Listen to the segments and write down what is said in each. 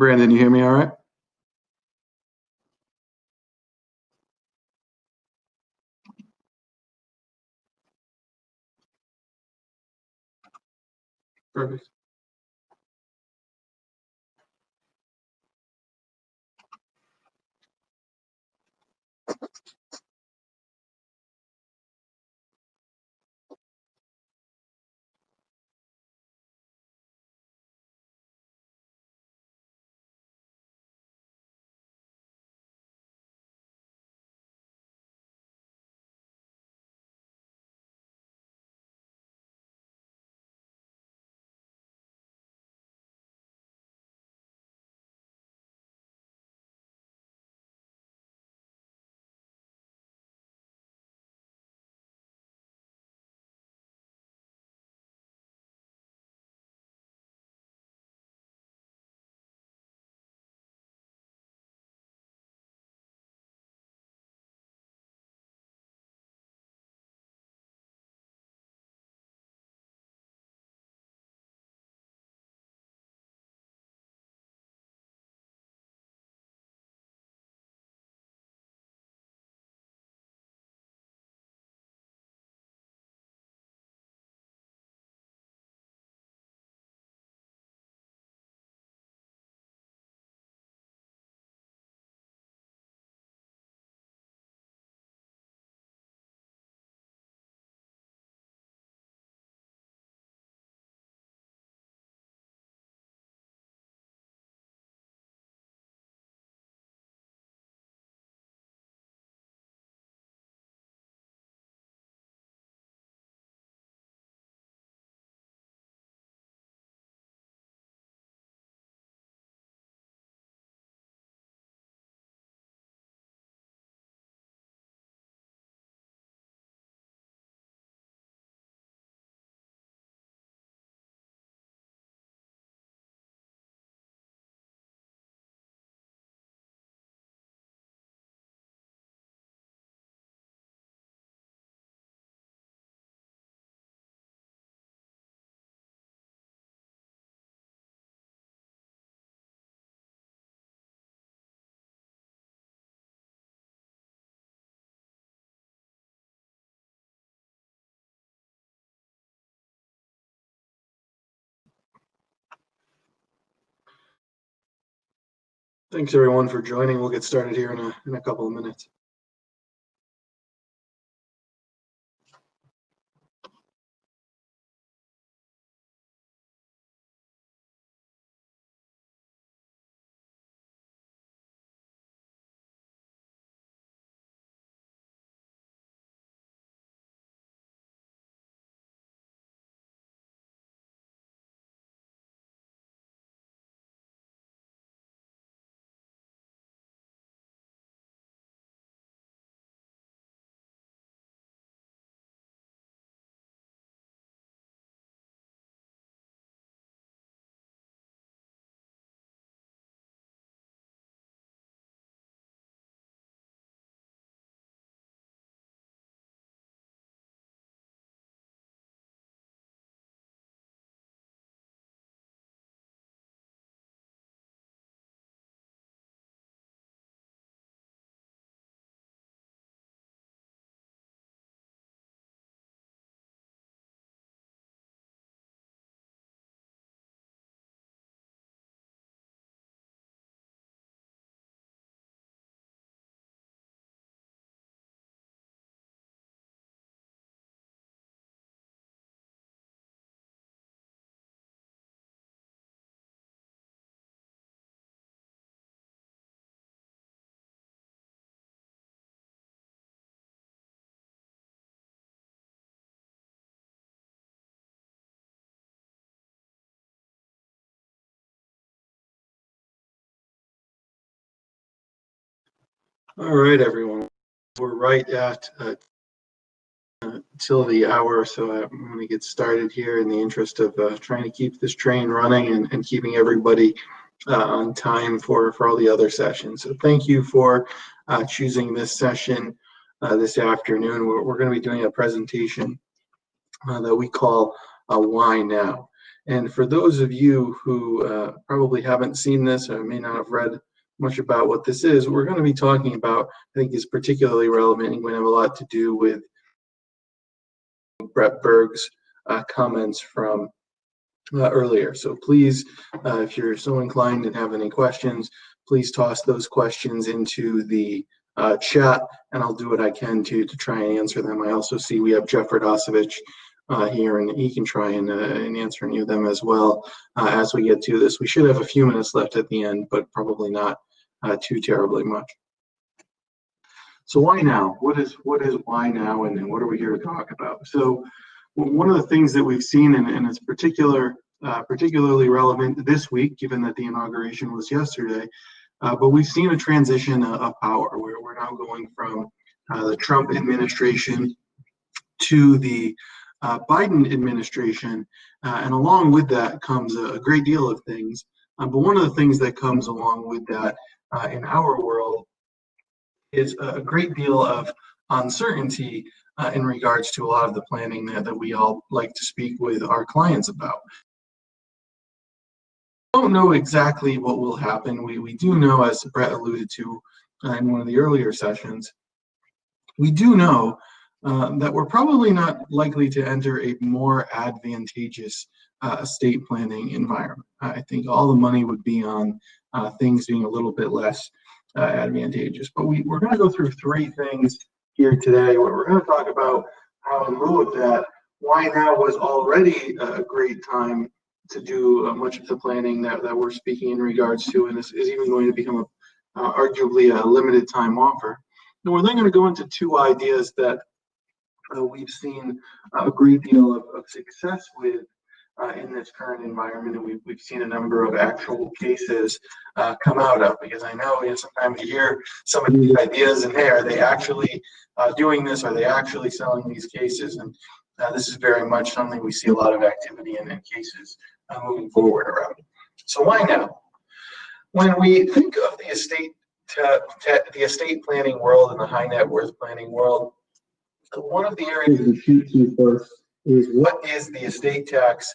Brandon, you hear me all right? Perfect. Thanks everyone for joining. We'll get started here in a couple of minutes. All right, everyone. We're right at till the hour, so I'm going to get started here in the interest of trying to keep this train running and keeping everybody on time for all the other sessions. So thank you for choosing this session this afternoon. We're going to be doing a presentation that we call Why Now? And for those of you who probably haven't seen this or may not have read much about what this is, what we're going to be talking about, I think, is particularly relevant and going to have a lot to do with Brett Berg's comments from earlier. So please, if you're so inclined and have any questions, please toss those questions into the chat, and I'll do what I can to try and answer them. I also see we have Jeff Radosevich here, and he can try and answer any of them as well as we get to this. We should have a few minutes left at the end, but probably not too terribly much. So why now? What is why now, and what are we here to talk about? So one of the things that we've seen, and it's particularly relevant this week, given that the inauguration was yesterday, but we've seen a transition of power where we're now going from the Trump administration to the Biden administration, and along with that comes a great deal of things. But one of the things that comes along with that in our world is a great deal of uncertainty in regards to a lot of the planning that we all like to speak with our clients about. We don't know exactly what will happen. We do know, as Brett alluded to in one of the earlier sessions, we do know that we're probably not likely to enter a more advantageous estate planning environment. I think all the money would be on things being a little bit less advantageous. But we're going to go through three things here today. We're going to talk about how, in lieu of that, why now was already a great time to do much of the planning that we're speaking in regards to, and this is even going to become arguably a limited time offer. And we're then going to go into two ideas that we've seen a great deal of success with in this current environment, and we've seen a number of actual cases come out of, because I know, sometimes you hear some of these ideas and, hey, are they actually doing this? Are they actually selling these cases? And this is very much something we see a lot of activity in cases moving forward around. So why now? When we think of the estate planning world and the high net worth planning world, one of the areas we shoot to first is, what is the estate tax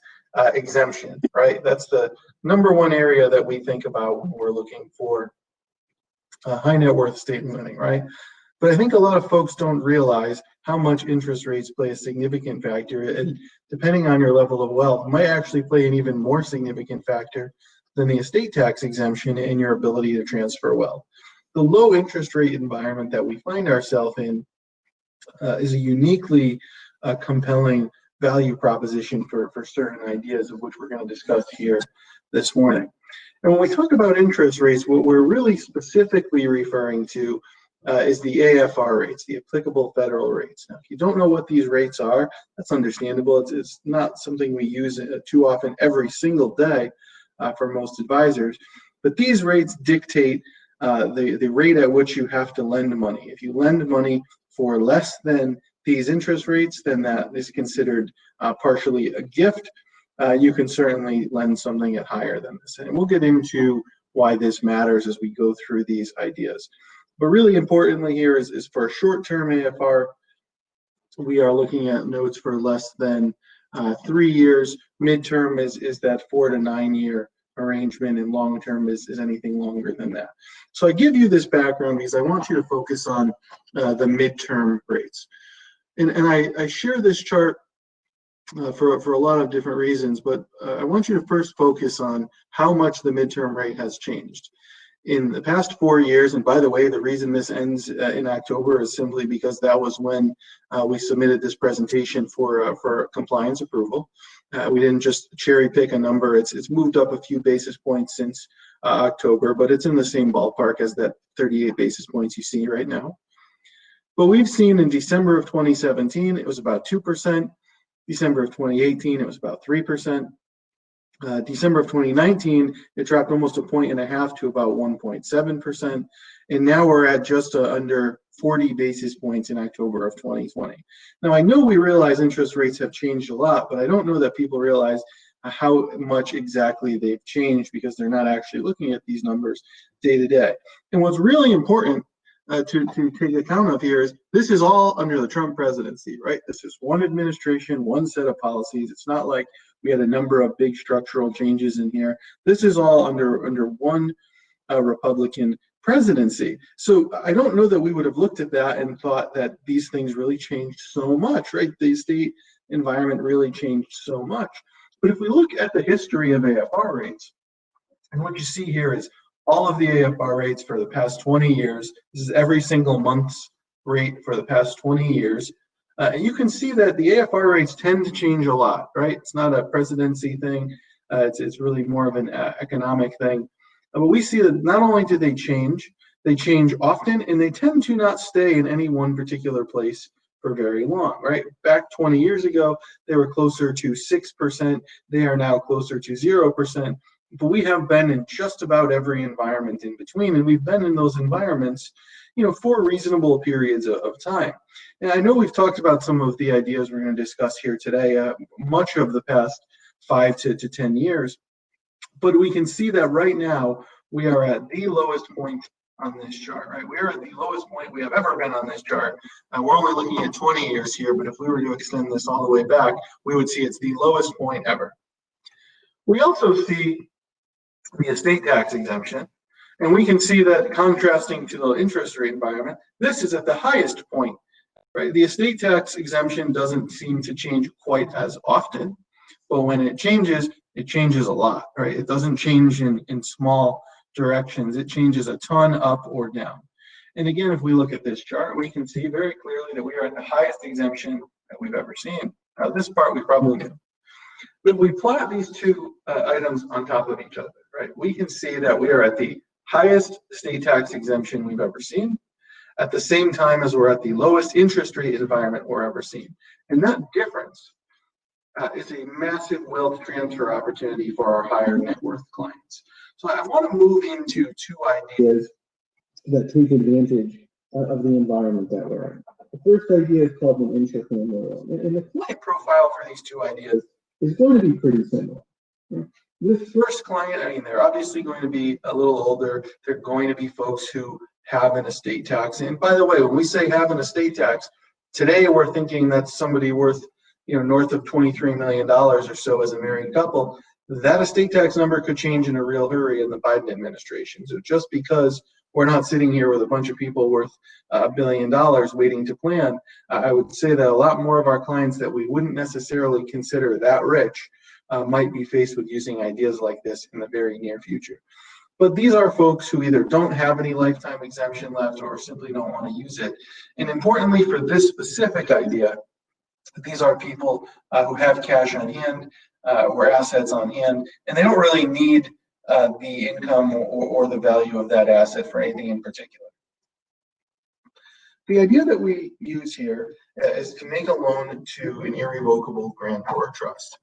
exemption, right? That's the number one area that we think about when we're looking for high net worth estate planning, right? But I think a lot of folks don't realize how much interest rates play a significant factor, and depending on your level of wealth, might actually play an even more significant factor than the estate tax exemption in your ability to transfer wealth. The low interest rate environment that we find ourselves in is a uniquely compelling value proposition for certain ideas, of which we're going to discuss here this morning. And when we talk about interest rates, what we're really specifically referring to is the AFR rates, the applicable federal rates. Now, if you don't know what these rates are, that's understandable. It's not something we use too often every single day for most advisors, but these rates dictate the rate at which you have to lend money. If you lend money for less than these interest rates, then that is considered partially a gift. You can certainly lend something at higher than this. And we'll get into why this matters as we go through these ideas. But really importantly here is for a short-term AFR, we are looking at notes for less than 3 years. Midterm is that 4 to 9 year arrangement, and long term is anything longer than that. So I give you this background because I want you to focus on the midterm rates. And I share this chart for a lot of different reasons, but I want you to first focus on how much the midterm rate has changed. In the past 4 years, and by the way, the reason this ends in October is simply because that was when we submitted this presentation for compliance approval. We didn't just cherry pick a number. It's moved up a few basis points since October, but it's in the same ballpark as that 38 basis points you see right now. But we've seen in December of 2017, it was about 2%. December of 2018, it was about 3%. December of 2019, it dropped almost 1.5 points to about 1.7%. And now we're at just under 40 basis points in October of 2020. Now, I know we realize interest rates have changed a lot, but I don't know that people realize how much exactly they've changed, because they're not actually looking at these numbers day to day. And what's really important to take account of here is this is all under the Trump presidency, right? This is one administration, one set of policies. It's not like We had a number of big structural changes in here. This is all under one Republican presidency. So I don't know that we would have looked at that and thought that these things really changed so much, right? The state environment really changed so much. But if we look at the history of AFR rates, and what you see here is all of the AFR rates for the past 20 years. This is every single month's rate for the past 20 years. And you can see that the AFR rates tend to change a lot, right? It's not a presidency thing. It's really more of an economic thing. But we see that not only do they change often, and they tend to not stay in any one particular place for very long, right? Back 20 years ago, they were closer to 6%. They are now closer to 0%. But we have been in just about every environment in between, and we've been in those environments, for reasonable periods of time. And I know we've talked about some of the ideas we're going to discuss here today, much of the past 5 to 10 years. But we can see that right now we are at the lowest point on this chart, right? We are at the lowest point we have ever been on this chart. We're only looking at 20 years here, but if we were to extend this all the way back, we would see it's the lowest point ever. We also see the estate tax exemption, and we can see that contrasting to the interest rate environment, this is at the highest point, right? The estate tax exemption doesn't seem to change quite as often, but when it changes a lot, right? It doesn't change in small directions. It changes a ton up or down. And again, if we look at this chart, we can see very clearly that we are at the highest exemption that we've ever seen. Now, this part we probably knew. But if we plot these two items on top of each other, right, we can see that we are at the highest state tax exemption we've ever seen, at the same time as we're at the lowest interest rate environment we're ever seen. And that difference is a massive wealth transfer opportunity for our higher net worth clients. So I want to move into two ideas that take advantage of the environment that we're in. The first idea is called an intrafamily loan. And the client profile for these two ideas is going to be pretty similar. This first client, they're obviously going to be a little older. They're going to be folks who have an estate tax. And by the way, when we say have an estate tax, today we're thinking that's somebody worth north of $23 million or so as a married couple. That estate tax number could change in a real hurry in the Biden administration. So just because we're not sitting here with a bunch of people worth $1 billion waiting to plan, I would say that a lot more of our clients that we wouldn't necessarily consider that rich might be faced with using ideas like this in the very near future. But these are folks who either don't have any lifetime exemption left or simply don't want to use it. And importantly, for this specific idea, these are people who have cash on hand or assets on hand, and they don't really need the income or the value of that asset for anything in particular. The idea that we use here is to make a loan to an irrevocable grantor trust.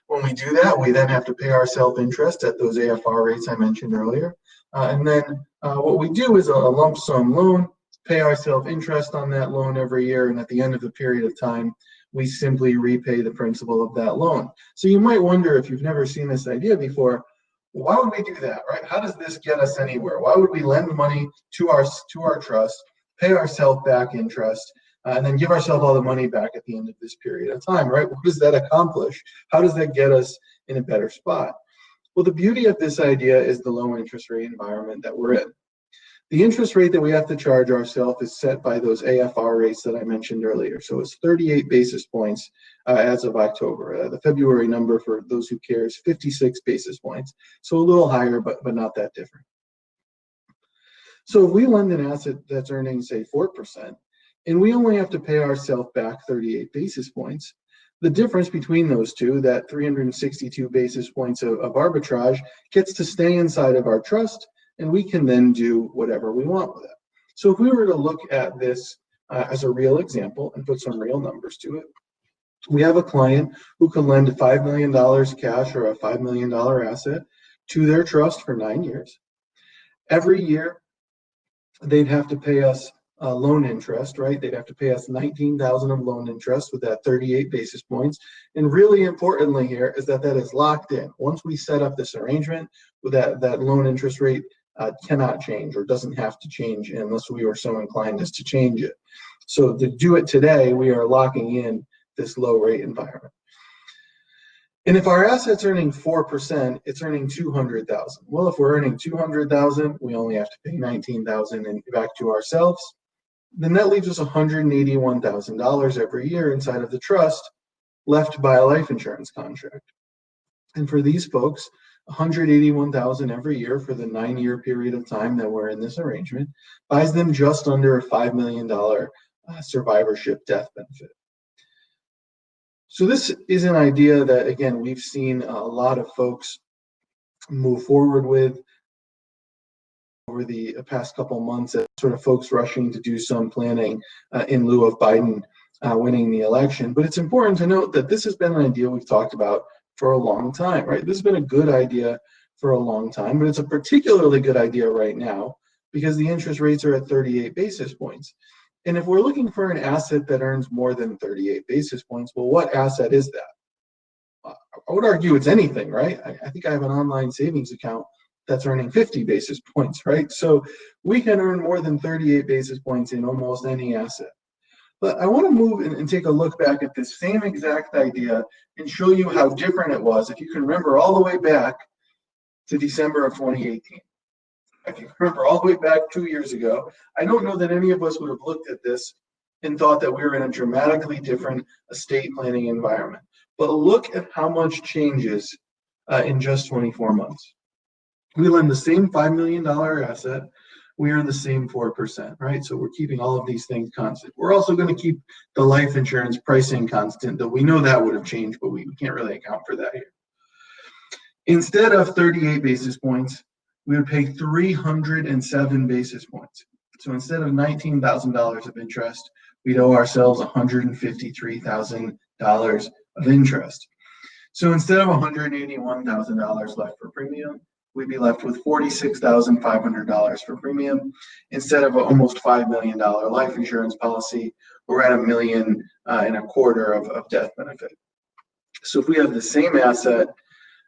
When we do that, we then have to pay ourselves interest at those AFR rates I mentioned earlier. And then what we do is a lump sum loan, pay ourselves interest on that loan every year, and at the end of the period of time, we simply repay the principal of that loan. So you might wonder, if you've never seen this idea before, why would we do that, right? How does this get us anywhere? Why would we lend money to our trust, pay ourselves back interest, and then give ourselves all the money back at the end of this period of time, right? What does that accomplish? How does that get us in a better spot? Well, the beauty of this idea is the low interest rate environment that we're in. The interest rate that we have to charge ourselves is set by those AFR rates that I mentioned earlier. So it's 38 basis points as of October. The February number, for those who care, is 56 basis points. So a little higher, but not that different. So if we lend an asset that's earning, say, 4%, and we only have to pay ourselves back 38 basis points, the difference between those two, that 362 basis points of arbitrage, gets to stay inside of our trust, and we can then do whatever we want with it. So if we were to look at this as a real example and put some real numbers to it, we have a client who can lend $5 million cash or a $5 million asset to their trust for 9 years. Every year, they'd have to pay us loan interest, right? They'd have to pay us $19,000 of loan interest with that 38 basis points. And really importantly here is that is locked in. Once we set up this arrangement, with that loan interest rate cannot change, or doesn't have to change unless we were so inclined as to change it. So to do it today, we are locking in this low rate environment. And if our asset's earning 4%, it's earning 200,000. Well, if we're earning 200,000, we only have to pay 19,000 and back to ourselves. Then that leaves us $181,000 every year inside of the trust left by a life insurance contract. And for these folks, 181,000 every year for the 9-year period of time that we're in this arrangement buys them just under a $5 million survivorship death benefit. So this is an idea that, again, we've seen a lot of folks move forward with over the past couple months, as sort of folks rushing to do some planning in lieu of Biden winning the election. But it's important to note that this has been an idea we've talked about for a long time, right? This has been a good idea for a long time, but it's a particularly good idea right now because the interest rates are at 38 basis points. And if we're looking for an asset that earns more than 38 basis points, well, what asset is that? I would argue it's anything, right? I think I have an online savings account that's earning 50 basis points, right? So we can earn more than 38 basis points in almost any asset. But I want to move and take a look back at this same exact idea and show you how different it was. If you can remember all the way back to December of 2018. If you remember all the way back 2 years ago, I don't know that any of us would have looked at this and thought that we were in a dramatically different estate planning environment. But look at how much changes in just 24 months. We lend the same $5 million asset. We earn the same 4%, right? So we're keeping all of these things constant. We're also going to keep the life insurance pricing constant, though we know that would have changed, but we can't really account for that here. Instead of 38 basis points, we would pay 307 basis points. So instead of $19,000 of interest, we'd owe ourselves $153,000 of interest. So instead of $181,000 left for premium, we'd be left with $46,500 for premium. Instead of almost $5 million life insurance policy, we're at $1.25 million of death benefit. So if we have the same asset,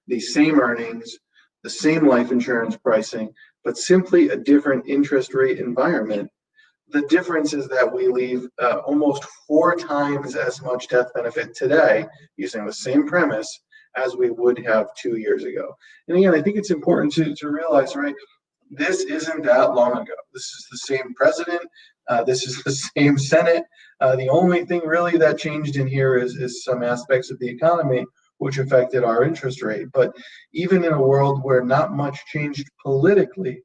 the same earnings, the same life insurance pricing, but simply a different interest rate environment, the difference is that we leave almost 4 times as much death benefit today using the same premise as we would have 2 years ago. And again, I think it's important to realize, right, this isn't that long ago. This is the same president. This is the same Senate. The only thing really that changed in here is some aspects of the economy which affected our interest rate. But even in a world where not much changed politically,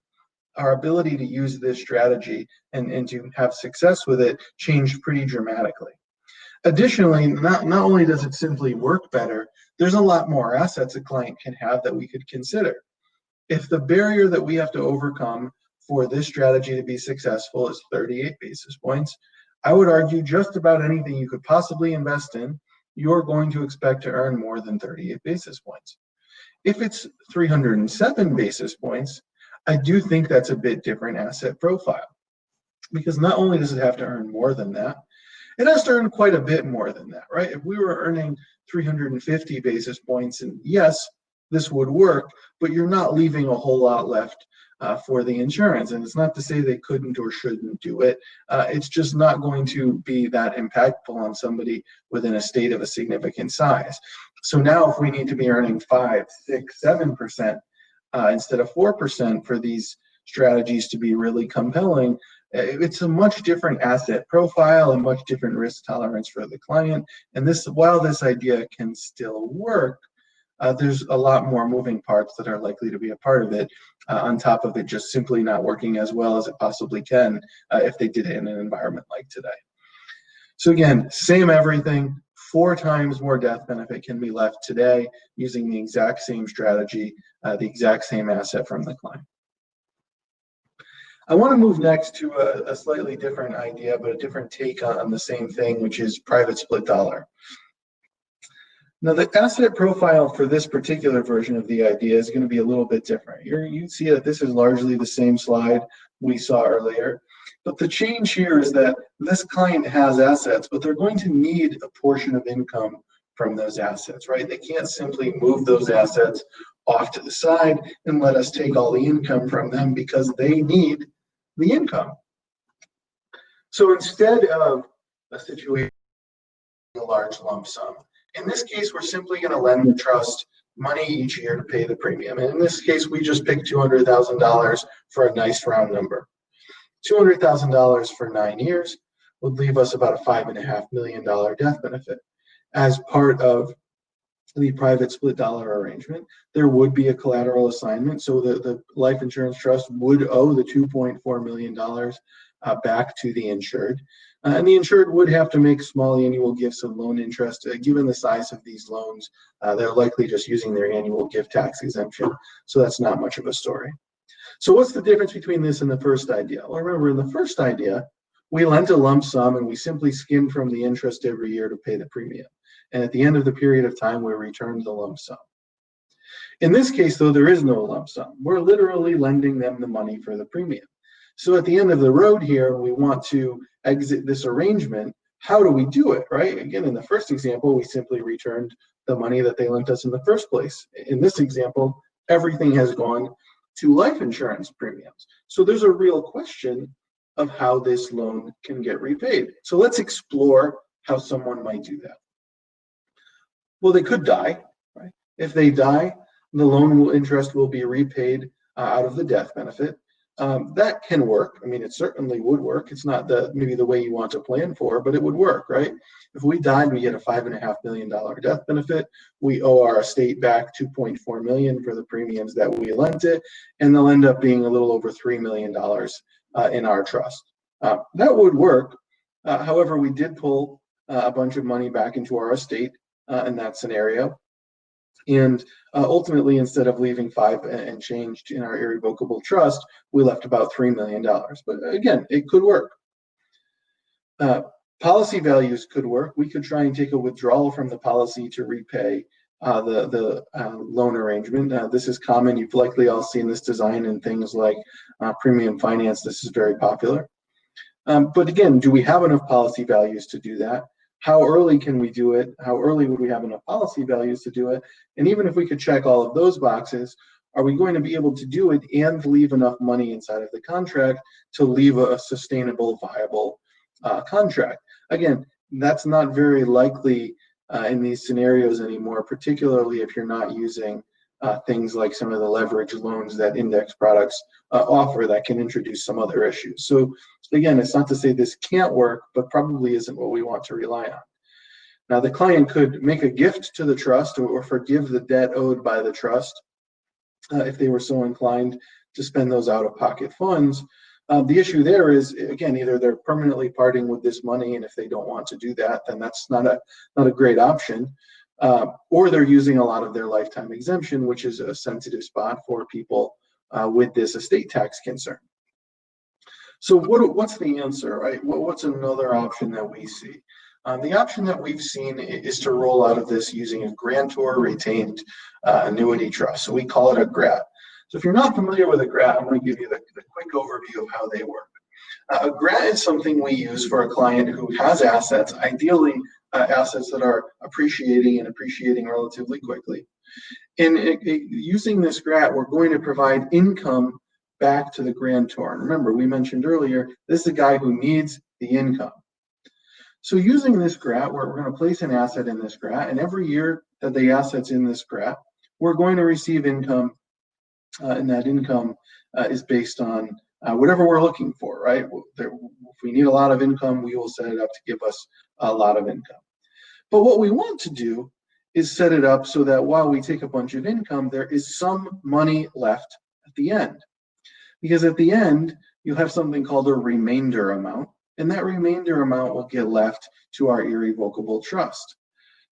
our ability to use this strategy and to have success with it changed pretty dramatically. Additionally, not only does it simply work better, there's a lot more assets a client can have that we could consider. If the barrier that we have to overcome for this strategy to be successful is 38 basis points, I would argue just about anything you could possibly invest in, you're going to expect to earn more than 38 basis points. If it's 307 basis points, I do think that's a bit different asset profile, because not only does it have to earn more than that, it has to earn quite a bit more than that, right? If we were earning 350 basis points, and yes, this would work, but you're not leaving a whole lot left for the insurance. And it's not to say they couldn't or shouldn't do it. It's just not going to be that impactful on somebody within a state of a significant size. So now if we need to be earning 5, 6, 7% instead of 4% for these strategies to be really compelling, it's a much different asset profile and much different risk tolerance for the client. And this, while this idea can still work, there's a lot more moving parts that are likely to be a part of it, on top of it just simply not working as well as it possibly can if they did it in an environment like today. So again, same everything, 4 times more death benefit can be left today using the exact same strategy, the exact same asset from the client. I want to move next to a slightly different idea, but a different take on the same thing, which is private split dollar. Now, the asset profile for this particular version of the idea is going to be a little bit different. You see that this is largely the same slide we saw earlier, but the change here is that this client has assets, but they're going to need a portion of income from those assets, right? They can't simply move those assets off to the side and let us take all the income from them because they need the income. So instead of a situation, a large lump sum, In this case, we're simply going to lend the trust money each year to pay the premium. And in this case, we just picked $200,000 for a nice round number. $200,000 for 9 years would leave us about a $5.5 million death benefit. As part of the private split dollar arrangement, there would be a collateral assignment. So the life insurance trust would owe the $2.4 million back to the insured. And the insured would have to make small annual gifts of loan interest. Given the size of these loans, they're likely just using their annual gift tax exemption. So that's not much of a story. So what's the difference between this and the first idea? Well, remember, in the first idea, we lent a lump sum and we simply skimmed from the interest every year to pay the premium. And at the end of the period of time, we returned the lump sum. In this case, though, there is no lump sum. We're literally lending them the money for the premium. So at the end of the road here, we want to exit this arrangement. How do we do it, right? Again, in the first example, we simply returned the money that they lent us in the first place. In this example, everything has gone to life insurance premiums. So there's a real question of how this loan can get repaid. So let's explore how someone might do that. Well, they could die, right? If they die, the loan interest will be repaid out of the death benefit. That can work. I mean, it certainly would work. It's not maybe the way you want to plan for, but it would work, right? If we died, we get a $5.5 million death benefit. We owe our estate back $2.4 million for the premiums that we lent it, and they'll end up being a little over $3 million in our trust. That would work. However, we did pull a bunch of money back into our estate in that scenario. And ultimately, instead of leaving $5 and change in our irrevocable trust, we left about $3 million. But again, it could work. Policy values could work. We could try and take a withdrawal from the policy to repay the loan arrangement. This is common. You've likely all seen this design in things like premium finance. This is very popular. But again, do we have enough policy values to do that? How early can we do it? How early would we have enough policy values to do it? And even if we could check all of those boxes, are we going to be able to do it and leave enough money inside of the contract to leave a sustainable, viable contract? Again, that's not very likely in these scenarios anymore, particularly if you're not using things like some of the leverage loans that index products offer that can introduce some other issues. So again, it's not to say this can't work, but probably isn't what we want to rely on. Now, the client could make a gift to the trust or forgive the debt owed by the trust if they were so inclined to spend those out-of-pocket funds. The issue there is, again, either they're permanently parting with this money, and if they don't want to do that, then that's not a great option. Or they're using a lot of their lifetime exemption, which is a sensitive spot for people with this estate tax concern. So what's the answer, right? What's another option that we see? The option that we've seen is to roll out of this using a grantor retained annuity trust. So we call it a GRAT. So if you're not familiar with a GRAT, I'm going to give you the quick overview of how they work. A GRAT is something we use for a client who has assets, ideally assets that are appreciating relatively quickly. And using this GRAT, we're going to provide income back to the grantor. And remember, we mentioned earlier, this is a guy who needs the income. So using this GRAT, we're going to place an asset in this GRAT, and every year that the asset's in this GRAT, we're going to receive income, and that income is based on whatever we're looking for, right? If we need a lot of income, we will set it up to give us a lot of income. But what we want to do is set it up so that while we take a bunch of income, there is some money left at the end. Because at the end, you'll have something called a remainder amount, and that remainder amount will get left to our irrevocable trust.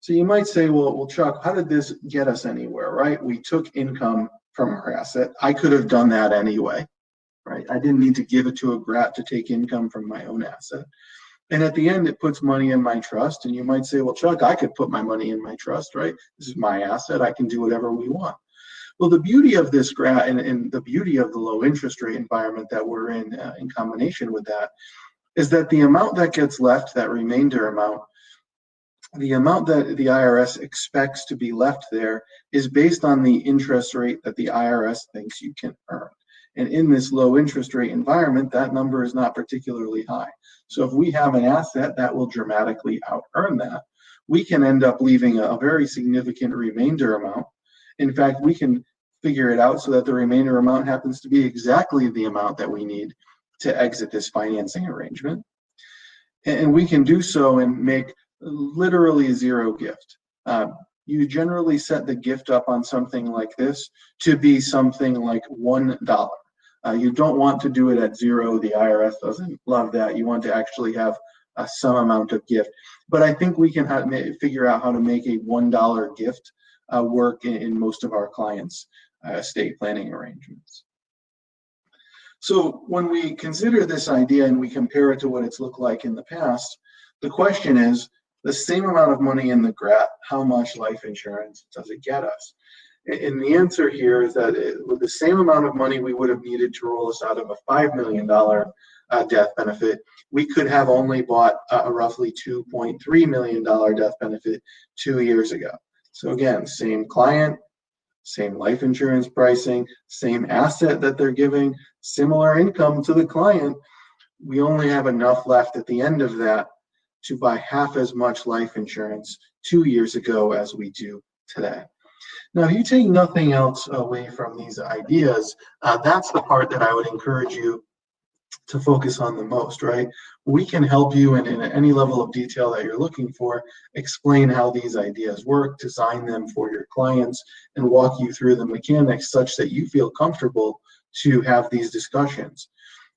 So you might say, well, Chuck, how did this get us anywhere, right? We took income from our asset. I could have done that anyway, right? I didn't need to give it to a GRAT to take income from my own asset. And at the end, it puts money in my trust. And you might say, well, Chuck, I could put my money in my trust, right? This is my asset. I can do whatever we want. Well, the beauty of this GRAT and the beauty of the low interest rate environment that we're in combination with that, is that the amount that gets left, that remainder amount, the amount that the IRS expects to be left there is based on the interest rate that the IRS thinks you can earn. And in this low interest rate environment, that number is not particularly high. So if we have an asset that will dramatically out earn that, we can end up leaving a very significant remainder amount. In fact, we can figure it out so that the remainder amount happens to be exactly the amount that we need to exit this financing arrangement. And we can do so and make literally zero gift. You generally set the gift up on something like this to be something like $1. You don't want to do it at zero. The IRS doesn't love that. You want to actually have some amount of gift. But I think we can figure out how to make a $1 gift work in most of our clients' estate planning arrangements. So when we consider this idea and we compare it to what it's looked like in the past, the question is, the same amount of money in the graph, how much life insurance does it get us? And the answer here is that with the same amount of money we would have needed to roll us out of a $5 million death benefit, we could have only bought a roughly $2.3 million death benefit 2 years ago. So again, same client, same life insurance pricing, same asset that they're giving, similar income to the client. We only have enough left at the end of that to buy half as much life insurance 2 years ago as we do today. Now, if you take nothing else away from these ideas, that's the part that I would encourage you to focus on the most, right? We can help you in any level of detail that you're looking for, explain how these ideas work, design them for your clients, and walk you through the mechanics such that you feel comfortable to have these discussions.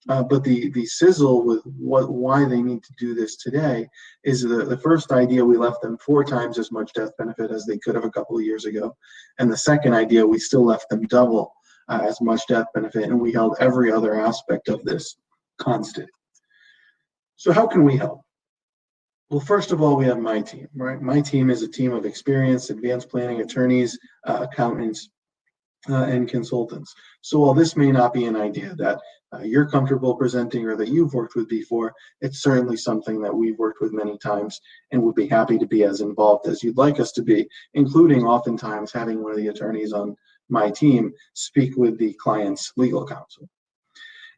But the sizzle with why they need to do this today is the first idea, we left them 4 times as much death benefit as they could have a couple of years ago. And the second idea, we still left them double as much death benefit, and we held every other aspect of this constant. So how can we help? Well, first of all, we have my team, right? My team is a team of experienced advanced planning attorneys, accountants, and consultants. So while this may not be an idea that you're comfortable presenting or that you've worked with before, it's certainly something that we've worked with many times and would be happy to be as involved as you'd like us to be, including oftentimes having one of the attorneys on my team speak with the client's legal counsel.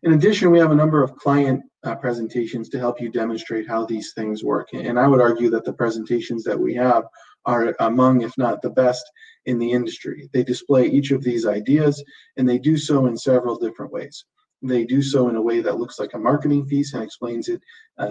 In addition, we have a number of client presentations to help you demonstrate how these things work. And I would argue that the presentations that we have are among, if not the best, in the industry. They display each of these ideas, and they do so in several different ways. They do so in a way that looks like a marketing piece and explains it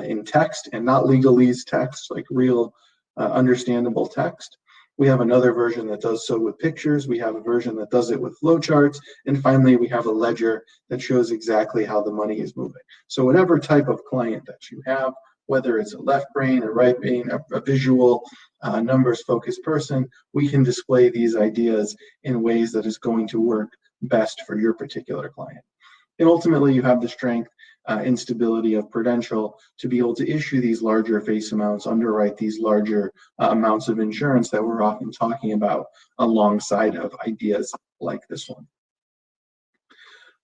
in text and not legalese text, like real understandable text. We have another version that does so with pictures. We have a version that does it with flowcharts. And finally, we have a ledger that shows exactly how the money is moving. So whatever type of client that you have, whether it's a left brain, a right brain, a visual, numbers-focused person, we can display these ideas in ways that is going to work best for your particular client. And ultimately, you have the strength and stability of Prudential to be able to issue these larger face amounts, underwrite these larger amounts of insurance that we're often talking about alongside of ideas like this one.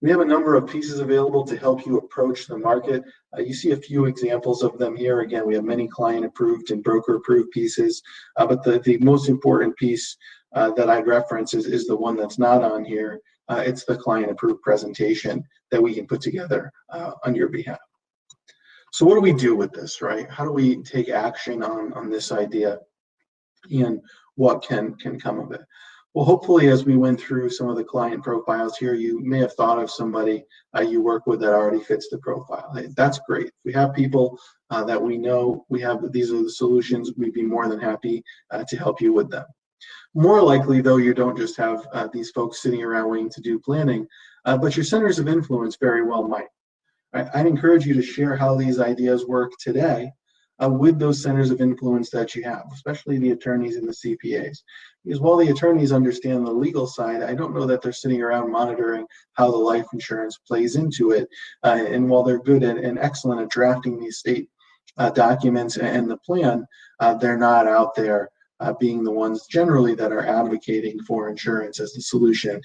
We have a number of pieces available to help you approach the market. You see a few examples of them here. Again, we have many client-approved and broker-approved pieces, but the most important piece that I'd reference is the one that's not on here. It's the client-approved presentation that we can put together on your behalf. So what do we do with this, right? How do we take action on this idea, and what can come of it? Well, hopefully, as we went through some of the client profiles here, you may have thought of somebody you work with that already fits the profile. That's great. If we have people that we know these are the solutions, we'd be more than happy to help you with them. More likely, though, you don't just have these folks sitting around waiting to do planning, but your centers of influence very well might. Right? I'd encourage you to share how these ideas work today with those centers of influence that you have, especially the attorneys and the CPAs. Because while the attorneys understand the legal side, I don't know that they're sitting around monitoring how the life insurance plays into it. And while they're good and excellent at drafting the estate documents and the plan, they're not out there being the ones generally that are advocating for insurance as the solution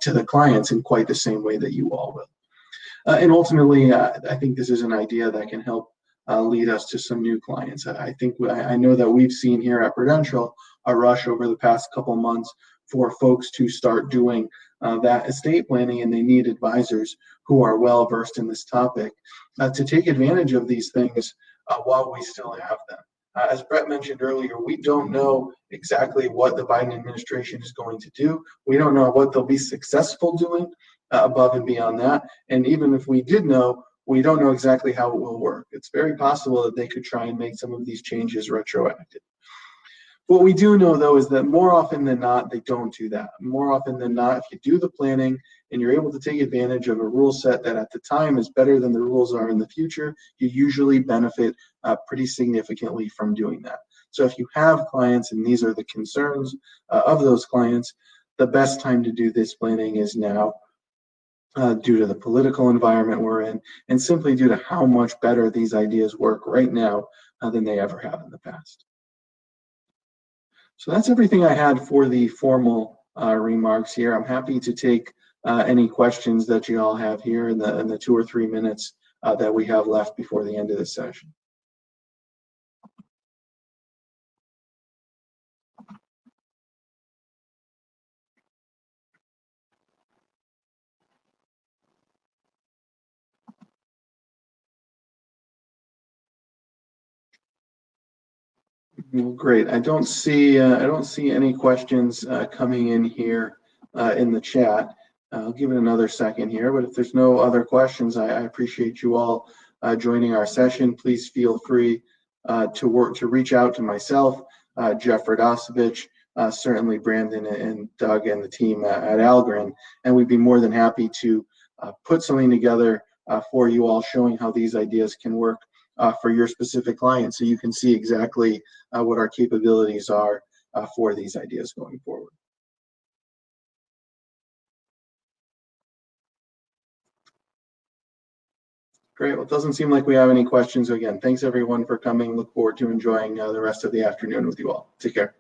to the clients in quite the same way that you all will. And ultimately, I think this is an idea that can help lead us to some new clients. I know that we've seen here at Prudential a rush over the past couple months for folks to start doing that estate planning, and they need advisors who are well versed in this topic to take advantage of these things while we still have them. As Brett mentioned earlier, we don't know exactly what the Biden administration is going to do. We don't know what they'll be successful doing above and beyond that. And even if we did know, we don't know exactly how it will work. It's very possible that they could try and make some of these changes retroactive. What we do know, though, is that more often than not, they don't do that. More often than not, if you do the planning and you're able to take advantage of a rule set that at the time is better than the rules are in the future, you usually benefit pretty significantly from doing that. So if you have clients and these are the concerns of those clients, the best time to do this planning is now. Due to the political environment we're in, and simply due to how much better these ideas work right now than they ever have in the past. So that's everything I had for the formal remarks here. I'm happy to take any questions that you all have here in the 2 or 3 minutes that we have left before the end of this session. Well, great. I don't see any questions coming in here in the chat. I'll give it another second here, but if there's no other questions, I appreciate you all joining our session. Please feel free to reach out to myself, Jeff Radosevich, certainly Brandon and Doug and the team at Algren, and we'd be more than happy to put something together for you all, showing how these ideas can work for your specific client, so you can see exactly what our capabilities are for these ideas going forward. Great. Well, it doesn't seem like we have any questions. Again, thanks everyone for coming. Look forward to enjoying the rest of the afternoon with you all. Take care.